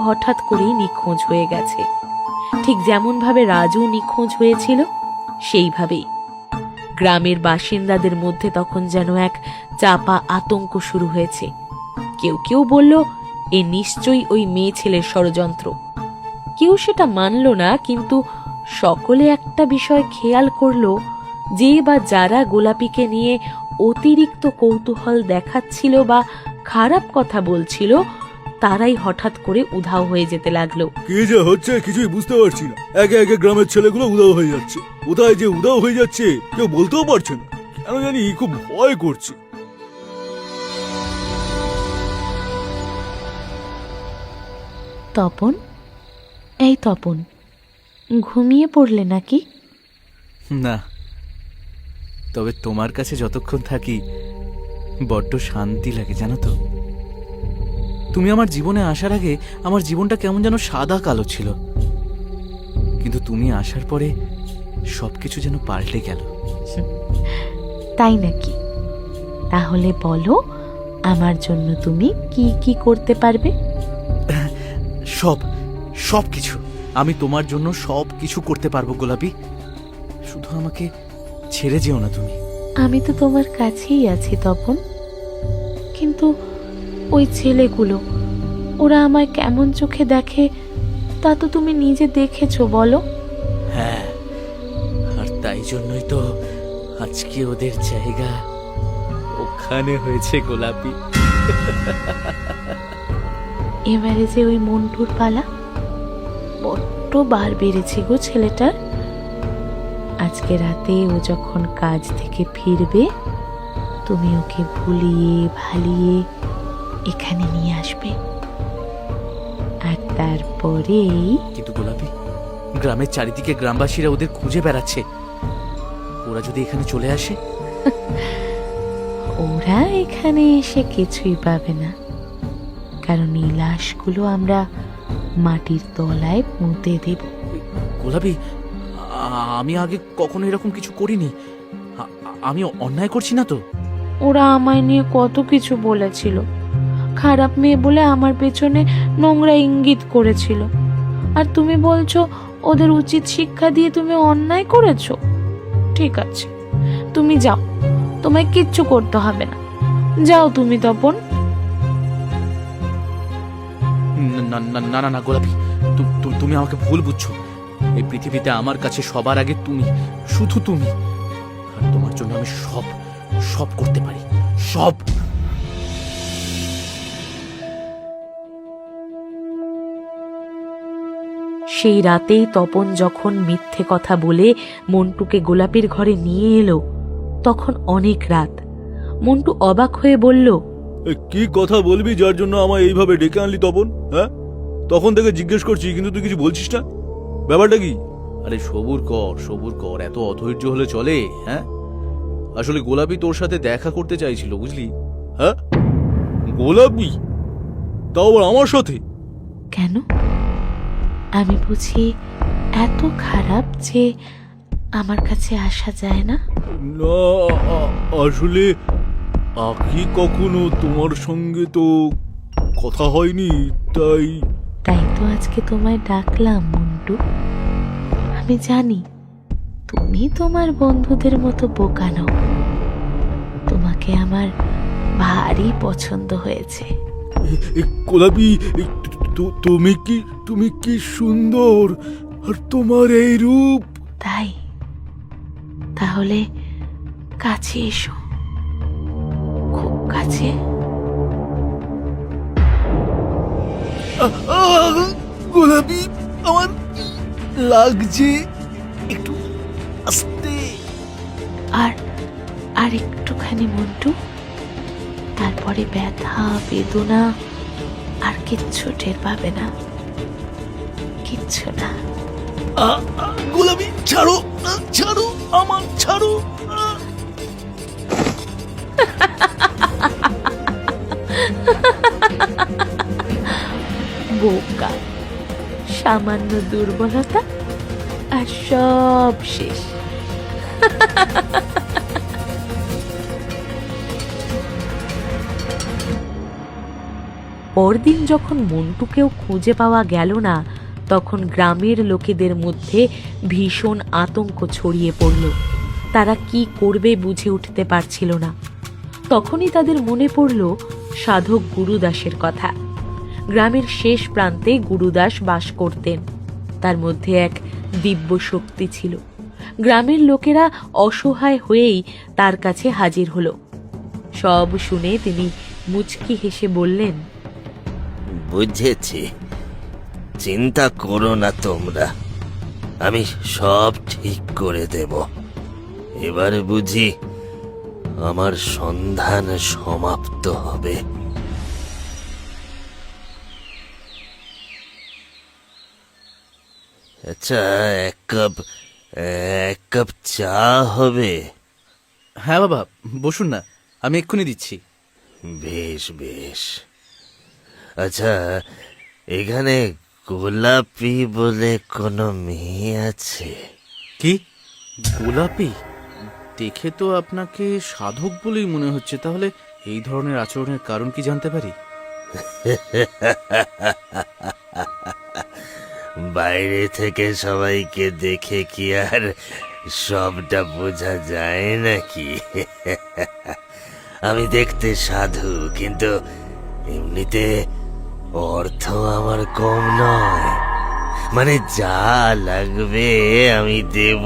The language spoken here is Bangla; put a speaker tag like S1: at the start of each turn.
S1: হঠাৎ করেই নিখোঁজ হয়ে গেছে, ঠিক যেমন ভাবে রাজু নিখোঁজ হয়েছিল সেইভাবেই। গ্রামের বাসিন্দাদের মধ্যে তখন যেন এক চাপা আতঙ্ক শুরু হয়েছে। কেউ কেউ বলল এ নিশ্চয়ই ওই মেয়ে ছেলের ষড়যন্ত্র। কেউ সেটা মানল না, কিন্তু সকলে একটা বিষয় খেয়াল করলো, যে বা যারা গোলাপিকে নিয়ে অতিরিক্ত কৌতূহল দেখাচ্ছিল বা খারাপ কথা বলছিল, তারাই হঠাৎ করে উধাও হয়ে যেতে লাগলো।
S2: কি যে হচ্ছে কিছুই বুঝতে পারছি না। একে একে গ্রামের ছেলেগুলো উধাও হয়ে যাচ্ছে। কোথায় যে উধাও হয়ে যাচ্ছে কেউ বলতেও পারছে না। কেন জানি খুব ভয় করছে।
S1: তপন, এই তপন, ঘুমিয়ে পড়লে নাকি?
S3: না, তবে তোমার কাছে যতক্ষণ থাকি বড্ড শান্তি লাগে জানো তো। তুমি আমার জীবনে আসার আগে আমার জীবনটা কেমন যেন সাদা কালো ছিল, কিন্তু তুমি আসার পরে সবকিছু যেন পাল্টে গেল।
S1: তাই নাকি? তাহলে বলো, আমার জন্য তুমি কি কি করতে পারবে?
S3: সব সব কিছু আমি তোমার জন্য সব কিছু করতে পারবো গোলাপি। শুধু আমাকে ছেড়ে যেও না তুমি।
S1: আমি তো তোমার কাছেই আছি তপন, কিন্তু ওই ছেলেগুলো, ওরা আমায় কেমন চোখে দেখে তা তো তুমি নিজে দেখেছো, বলো।
S3: হ্যাঁ, আর তাই জন্যই তো আজকে ওদের জায়গা ওখানে হয়েছে গোলাপি।
S1: এবারে যে ওই মন্টুর পালা, বড্ড বার বেড়েছে গো ছেলেটার। আজকে রাতে ও যখন কাজ থেকে ফিরবে, তুমি ওকে ভুলিয়ে ভালিয়ে এখানে নিয়ে আসবে, আর তারপরেই।
S3: কিন্তু গোলাপি, গ্রামের চারিদিকে গ্রামবাসীরা ওদের খুঁজে বেড়াচ্ছে। ওরা যদি এখানে চলে আসে?
S1: ওরা এখানে এসে কিছুই পাবে না, কারণ এই লাশগুলো আমরা মাটির তলায় পুঁতে দেব।
S3: গোলাপি, আমি আগে কখনো এরকম কিছু করিনি। আমি অন্যায় করছি না তো?
S1: ওরা আমায় নিয়ে কত কিছু বলেছিল, খারাপ মেয়ে বলে আমার পেছনে নোংরা ইঙ্গিত করেছিল, আর তুমি বলছো ওদের উচিত শিক্ষা দিয়ে তুমি অন্যায় করেছো। ঠিক আছে, তুমি যাও, তোমায় কিচ্ছু করতে হবে না, যাও তুমি তপন।
S3: না না না না না গোলাপি, তুমি আমাকে ভুল বুঝছো। এই পৃথিবীতে আমার কাছে সবার আগে তুমি, শুধু তুমি। আর তোমার জন্য আমি সব সব করতে পারি, সব।
S1: সেই রাতেই তপন যখন মিথ্যে কথা বলে মন্টুকে গোলাপির ঘরে নিয়ে এলো, তখন অনেক রাত। মন্টু অবাক হয়ে বলল,
S2: কি কথা বলবি যার জন্য আমায় এইভাবে ডেকে আনলি তপন? হ্যাঁ, তখন থেকে জিজ্ঞেস করছি কিন্তু তুই কিছু বলছিস না, ব্যাপারটা কি?
S3: আরে সবুর কর, সবুর কর, এত অধৈর্য হলে চলে? হ্যাঁ, আসলে গোলাপি তোর সাথে দেখা করতে চাইছিল, বুঝলি?
S2: হ্যাঁ, গোলাপি? তাও আবার আমার সাথে?
S1: কেন? আমি বুঝি এত খারাপ যে আমার কাছে আসা যায় না?
S2: না, আসলে আগে কখনো তোমার সঙ্গে তো কথা হয়নি, তাই।
S1: তাই তো আজকে তোমায় ডাকলাম মন্টু। আমি জানি তুমি তোমার বন্ধুদের মতো বোকা নও, তোমাকে আমার ভারী পছন্দ হয়েছে।
S2: গোলাপি, তুমি কি সুন্দর, আর তোমার এই রূপ।
S1: তাই তাহলে কাছে এসো, খুব কাছে।
S2: গোলাপি, আমার লাগছে, একটু আস্তে।
S1: আর আর একটুখানি মন্টু, তারপরে ব্যথা বেদনা আর কিচ্ছু টের পাবে না, কিচ্ছু না।
S2: গোলাপি, ছাড়ো, ছাড়ো, আমার ছাড়ো।
S1: বোকা, সামান্য দুর্বলতা আর সব শেষ। পরদিন যখন মন্টুকেও খুঁজে পাওয়া গেল না, তখন গ্রামের লোকেদের মধ্যে ভীষণ আতঙ্ক ছড়িয়ে পড়ল। তারা কি করবে বুঝে উঠতে পারছিল না। তখনই তাদের মনে পড়ল সাধক গুরুদাসের কথা। গ্রামের শেষ প্রান্তে গুরুদাস বাস করতেন। তার মধ্যে এক দিব্য শক্তি ছিল। গ্রামের লোকেরা অসহায় হয়েই তার কাছে হাজির হলো। সব শুনে তিনি মুচকি হেসে বললেন,
S4: বুঝেছি, চিন্তা করো না তোমরা, আমি সব ঠিক করে দেব। এবারে বুঝি আমার সন্ধান সমাপ্ত হবে। আচ্ছা, এক কাপ চা হবে?
S3: হ্যাঁ বাবা, বসুন না, আমি এক্ষুনি দিচ্ছি।
S4: বেশ বেশ। আচ্ছা, এখানে গোলাপি বলে কোনো মেয়ে আছে?
S3: কি গোলাপি? দেখে তো আপনাকে সাধক বলেই মনে হচ্ছে, তাহলে এই ধরনের আচরণের কারণ কি জানতে পারি?
S4: বাইরে থেকে সবাইকে দেখে কি আর সবটা বোঝা যায় নাকি? আমি দেখতে সাধু, কিন্তু এমনিতে অর্থ আমার কম নয়। মানে যা লাগবে আমি দেব।